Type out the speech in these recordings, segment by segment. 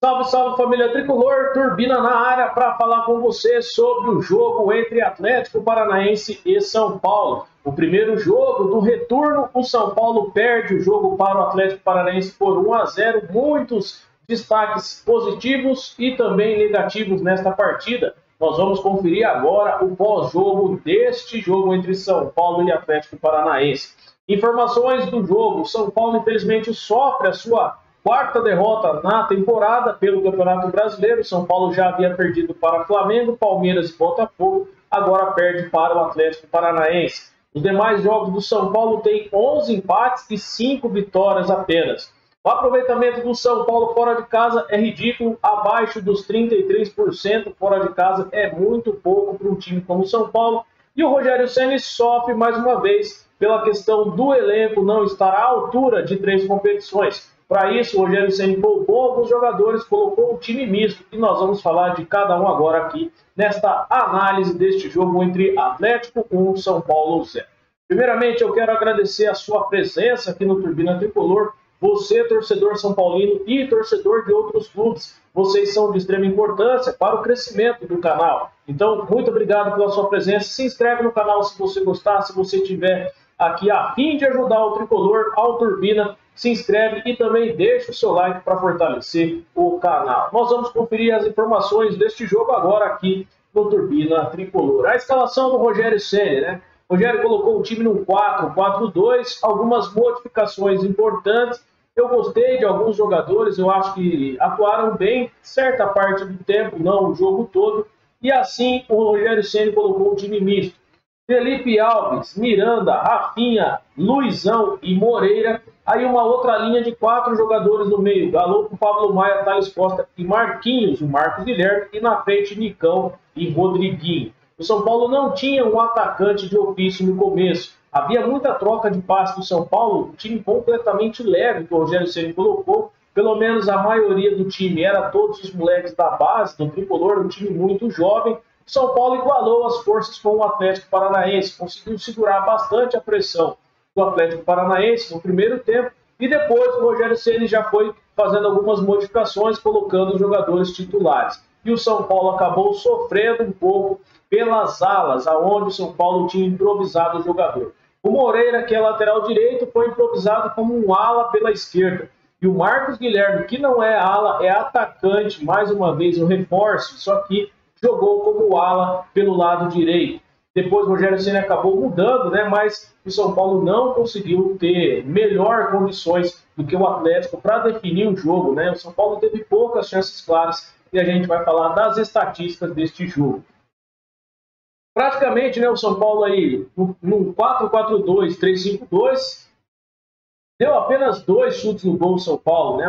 Salve, salve família tricolor, Turbina na área para falar com você sobre o jogo entre Atlético Paranaense e São Paulo. O primeiro jogo do retorno, o São Paulo perde o jogo para o Atlético Paranaense por 1-0. Muitos destaques positivos e também negativos nesta partida. Nós vamos conferir agora o pós-jogo deste jogo entre São Paulo e Atlético Paranaense. Informações do jogo: o São Paulo infelizmente sofre a sua quarta derrota na temporada pelo Campeonato Brasileiro. O São Paulo já havia perdido para Flamengo, Palmeiras e Botafogo, agora perde para o Atlético Paranaense. Os demais jogos do São Paulo têm 11 empates e 5 vitórias apenas. O aproveitamento do São Paulo fora de casa é ridículo, abaixo dos 33% fora de casa é muito pouco para um time como o São Paulo. E o Rogério Ceni sofre mais uma vez pela questão do elenco não estar à altura de 3 competições. Para isso, o Rogério Ceni poupou alguns jogadores, colocou um time misto e nós vamos falar de cada um agora aqui nesta análise deste jogo entre Atlético 1 São Paulo 0. Primeiramente, eu quero agradecer a sua presença aqui no Turbina Tricolor. Você, torcedor são paulino e torcedor de outros clubes, vocês são de extrema importância para o crescimento do canal. Então, muito obrigado pela sua presença. Se inscreve no canal se você gostar, se você tiver aqui a fim de ajudar o Tricolor, ao Turbina, se inscreve e também deixa o seu like para fortalecer o canal. Nós vamos conferir as informações deste jogo agora aqui no Turbina Tricolor. A escalação do Rogério Ceni, né? O Rogério colocou o time no 4-4-2, algumas modificações importantes. Eu gostei de alguns jogadores, eu acho que atuaram bem certa parte do tempo, não o jogo todo. E assim o Rogério Ceni colocou o time misto. Felipe Alves, Miranda, Rafinha, Luizão e Moreira. Aí uma outra linha de 4 jogadores no meio. Galopo, Pablo Maia, Thales Costa e Marquinhos, o Marcos Guilherme. E na frente, Nicão e Rodriguinho. O São Paulo não tinha um atacante de ofício no começo. Havia muita troca de passe do São Paulo, um time completamente leve que o Rogério Ceni colocou. Pelo menos a maioria do time era todos os moleques da base, do Tricolor, um time muito jovem. O São Paulo igualou as forças com o Atlético Paranaense, conseguiu segurar bastante a pressão do Atlético Paranaense no primeiro tempo. E depois o Rogério Ceni já foi fazendo algumas modificações, colocando os jogadores titulares. E o São Paulo acabou sofrendo um pouco pelas alas, aonde o São Paulo tinha improvisado o jogador. O Moreira, que é lateral direito, foi improvisado como um ala pela esquerda. E o Marcos Guilherme, que não é ala, é atacante, mais uma vez um reforço, só que jogou como ala pelo lado direito. Depois o Rogério Ceni acabou mudando, né? Mas o São Paulo não conseguiu ter melhor condições do que o Atlético para definir o jogo, né? O São Paulo teve poucas chances claras e a gente vai falar das estatísticas deste jogo. Praticamente, né, o São Paulo aí no 4-4-2, 3-5-2, deu apenas 2 chutes no gol do São Paulo, né?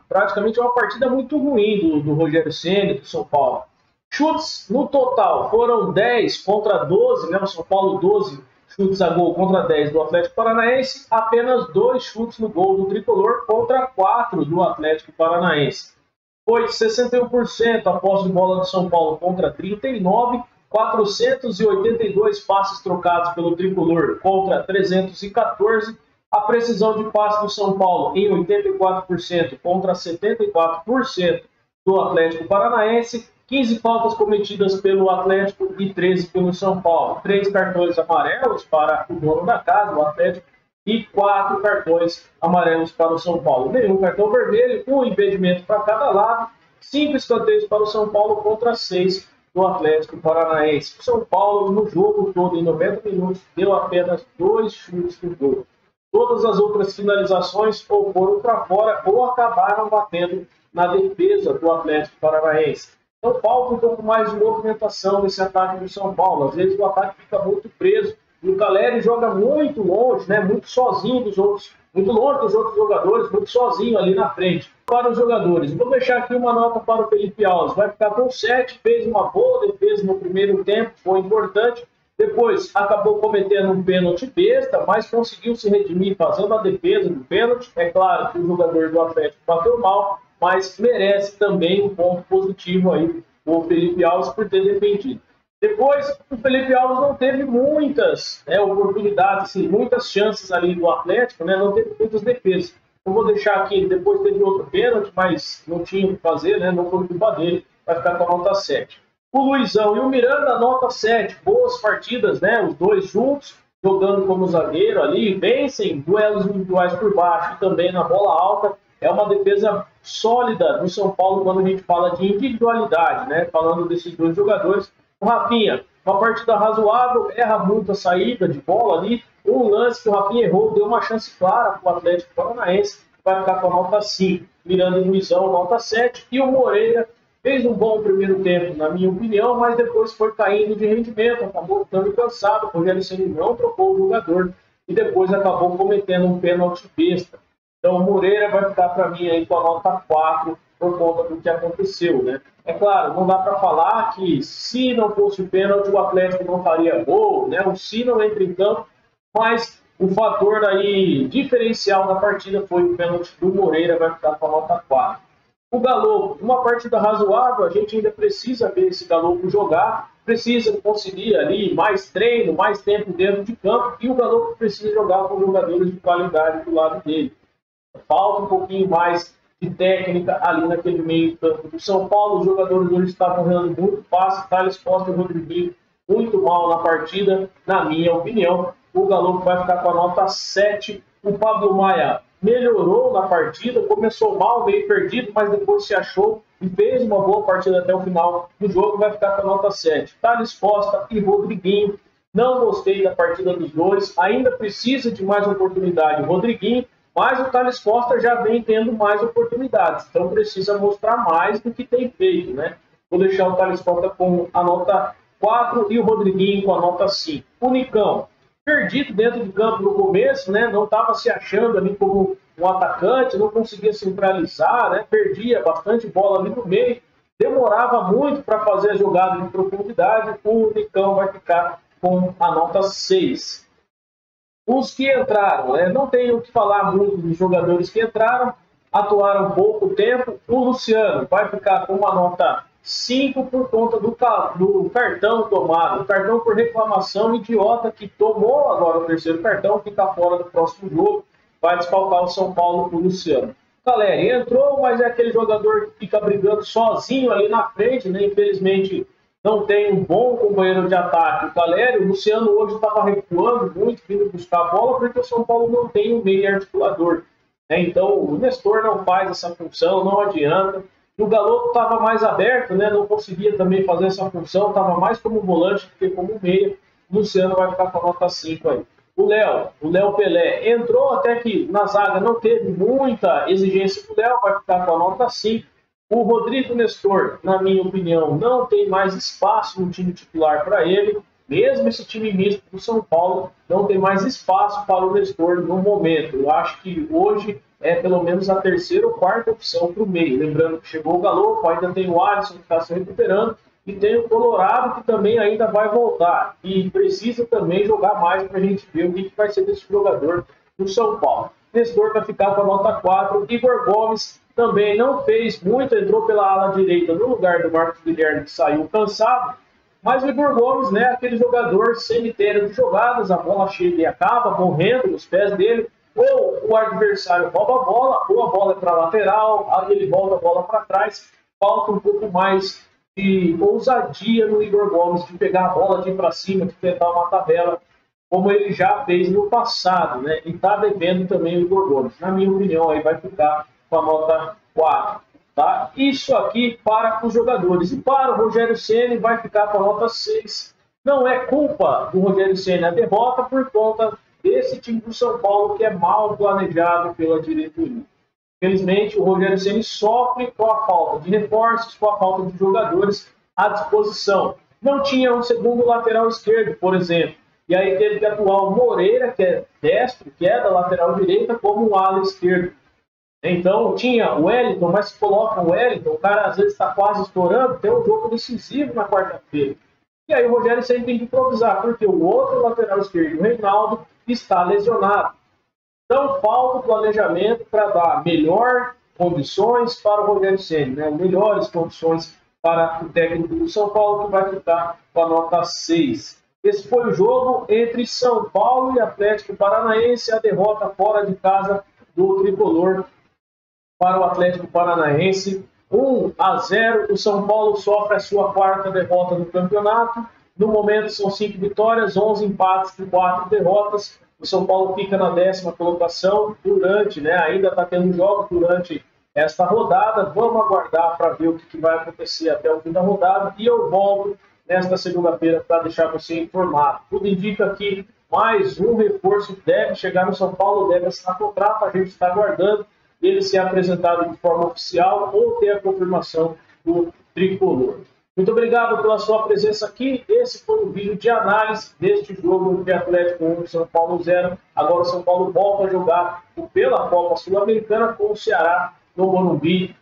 Praticamente uma partida muito ruim do Rogério Ceni, do São Paulo. Chutes no total foram 10 contra 12, né? O São Paulo 12 chutes a gol contra 10 do Atlético Paranaense, apenas 2 chutes no gol do Tricolor contra 4 do Atlético Paranaense. Foi 61% a posse de bola do São Paulo contra 39%, 482 passes trocados pelo Tricolor contra 314%, a precisão de passe do São Paulo em 84% contra 74% do Atlético Paranaense, 15 faltas cometidas pelo Atlético e 13 pelo São Paulo. 3 cartões amarelos para o dono da casa, o Atlético, e 4 cartões amarelos para o São Paulo. Nenhum cartão vermelho, um impedimento para cada lado, 5 escanteios para o São Paulo contra 6 do Atlético Paranaense. O São Paulo, no jogo todo, em 90 minutos, deu apenas 2 chutes no gol. Todas as outras finalizações ou foram para fora ou acabaram batendo na defesa do Atlético Paranaense. Então falta um pouco mais de movimentação nesse ataque do São Paulo. Às vezes o ataque fica muito preso. E o Caleri joga muito longe, né? Muito sozinho dos outros, muito longe dos outros jogadores, muito sozinho ali na frente. Para os jogadores, vou deixar aqui uma nota para o Felipe Alves. Vai ficar com 7, fez uma boa defesa no primeiro tempo, foi importante. Depois acabou cometendo um pênalti besta, mas conseguiu se redimir fazendo a defesa do pênalti. É claro que o jogador do Atlético bateu mal, mas merece também um ponto positivo aí o Felipe Alves por ter defendido. Depois, o Felipe Alves não teve muitas oportunidades, assim, muitas chances ali do Atlético, né? Não teve muitas defesas. Eu vou deixar aqui, depois teve outro pênalti, mas não tinha o que fazer, né? Não foi culpa dele, vai ficar com a nota 7. O Luizão e o Miranda, nota 7. Boas partidas, né? Os dois juntos, jogando como zagueiro ali, vencem duelos individuais por baixo e também na bola alta. É uma defesa sólida do São Paulo quando a gente fala de individualidade, né? Falando desses dois jogadores. O Rafinha, uma partida razoável, erra muito a saída de bola ali. Um lance que o Rafinha errou, deu uma chance clara para o Atlético Paranaense, vai ficar com a nota 5. Miranda e Luizão, nota 7. E o Moreira fez um bom primeiro tempo, na minha opinião, mas depois foi caindo de rendimento, acabou ficando cansado. O Rogério Ceni não trocou o jogador e depois acabou cometendo um pênalti besta. Então o Moreira vai ficar para mim aí com a nota 4 por conta do que aconteceu, né? É claro, não dá para falar que se não fosse o pênalti o Atlético não faria gol, né? O se não entra em campo, mas o fator aí diferencial da partida foi o pênalti do Moreira, vai ficar com a nota 4. O Galo, uma partida razoável, a gente ainda precisa ver esse Galo jogar, precisa conseguir ali mais treino, mais tempo dentro de campo, e o Galo precisa jogar com jogadores de qualidade do lado dele. Falta um pouquinho mais de técnica ali naquele meio campo do São Paulo. Os jogadores hoje estavam errando muito fácil. Thales Costa e Rodriguinho muito mal na partida, na minha opinião. O Galo vai ficar com a nota 7. O Pablo Maia melhorou na partida, começou mal, meio perdido, mas depois se achou e fez uma boa partida até o final do jogo, vai ficar com a nota 7. Thales Costa e Rodriguinho, não gostei da partida dos dois, ainda precisa de mais oportunidade o Rodriguinho, mas o Thales Costa já vem tendo mais oportunidades, então precisa mostrar mais do que tem feito, né? Vou deixar o Thales Costa com a nota 4 e o Rodriguinho com a nota 5. O Nicão, perdido dentro de campo no começo, né? Não estava se achando ali como um atacante, não conseguia centralizar, né? Perdia bastante bola ali no meio, demorava muito para fazer a jogada de profundidade. O Nicão vai ficar com a nota 6. Os que entraram, né? Não tenho o que falar muito dos jogadores que entraram, atuaram pouco tempo. O Luciano vai ficar com uma nota 5 por conta do cartão tomado. O cartão por reclamação idiota que tomou agora o terceiro cartão, fica fora do próximo jogo. Vai desfalcar o São Paulo com o Luciano. Caleri entrou, mas é aquele jogador que fica brigando sozinho ali na frente, né? Infelizmente não tem um bom companheiro de ataque. O Caleri, o Luciano hoje estava recuando muito, vindo buscar a bola, porque o São Paulo não tem um meio articulador. Então o Nestor não faz essa função, não adianta. O Galo estava mais aberto, né? Não conseguia também fazer essa função, estava mais como volante do que como meia. O Luciano vai ficar com a nota 5 aí. O Léo Pelé entrou, até que na zaga não teve muita exigência do Léo, vai ficar com a nota 5. O Rodrigo Nestor, na minha opinião, não tem mais espaço no time titular para ele. Mesmo esse time misto do São Paulo, não tem mais espaço para o Nestor no momento. Eu acho que hoje é pelo menos a terceira ou quarta opção para o meio. Lembrando que chegou o Galo, ainda tem o Alisson que está se recuperando, e tem o Colorado que também ainda vai voltar. E precisa também jogar mais para a gente ver o que vai ser desse jogador do São Paulo. Nestor vai ficar com a nota 4. Igor Gomes também não fez muito, entrou pela ala direita no lugar do Marcos Guilherme, que saiu cansado. Mas o Igor Gomes, né, aquele jogador cemitério de jogadas, a bola chega e acaba morrendo nos pés dele, ou o adversário rouba a bola, ou a bola é para a lateral, aí ele volta a bola para trás. Falta um pouco mais de ousadia no Igor Gomes, de pegar a bola, de ir para cima, de tentar uma tabela, como ele já fez no passado, né? E está devendo também o Igor Gomes. Na minha opinião, aí vai ficar com a nota 4. Tá? Isso aqui para os jogadores. E para o Rogério Ceni vai ficar com a nota 6. Não é culpa do Rogério Ceni a derrota por conta desse time do São Paulo que é mal planejado pela diretoria. Infelizmente, o Rogério Ceni sofre com a falta de reforços, com a falta de jogadores à disposição. Não tinha um segundo lateral esquerdo, por exemplo. E aí teve que atuar o Moreira, que é destro, que é da lateral direita, como um ala esquerdo. Então tinha o Wellington, mas se coloca o Wellington, o cara às vezes está quase estourando, tem um jogo decisivo na quarta-feira. E aí o Rogério sempre tem que improvisar, porque o outro lateral esquerdo, o Reinaldo, está lesionado. Então falta o planejamento para dar melhor condições para o Rogério Ceni, né? Melhores condições para o técnico do São Paulo, que vai ficar com a nota 6. Esse foi o jogo entre São Paulo e Atlético Paranaense, a derrota fora de casa do tricolor para o Atlético Paranaense. 1-0, o São Paulo sofre a sua quarta derrota no campeonato. No momento são 5 vitórias, 11 empates e 4 derrotas. O São Paulo fica na 10ª colocação durante, ainda está tendo jogos durante esta rodada. Vamos aguardar para ver o que vai acontecer até o fim da rodada. E eu volto nesta segunda-feira para deixar você informado. Tudo indica que mais um reforço deve chegar no São Paulo, deve assinar contrato. A gente está aguardando ele ser apresentado de forma oficial ou ter a confirmação do tricolor. Muito obrigado pela sua presença aqui. Esse foi o vídeo de análise deste jogo de Atlético 1, São Paulo 0. Agora o São Paulo volta a jogar pela Copa Sul-Americana com o Ceará no Morumbi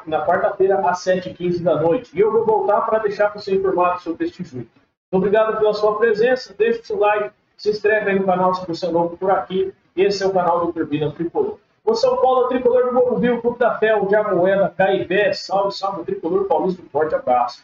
na quarta-feira às 7h15 da noite. E eu vou voltar para deixar você informado sobre este jogo. Muito obrigado pela sua presença. Deixe o seu like, se inscreve aí no canal se você é novo por aqui. Esse é o canal do Turbina Tricolor. O São Paulo, tricolor do Morumbi, o Clube da Fé, o Diamoeda, Caibé, salve, salve, tricolor paulista, um forte abraço.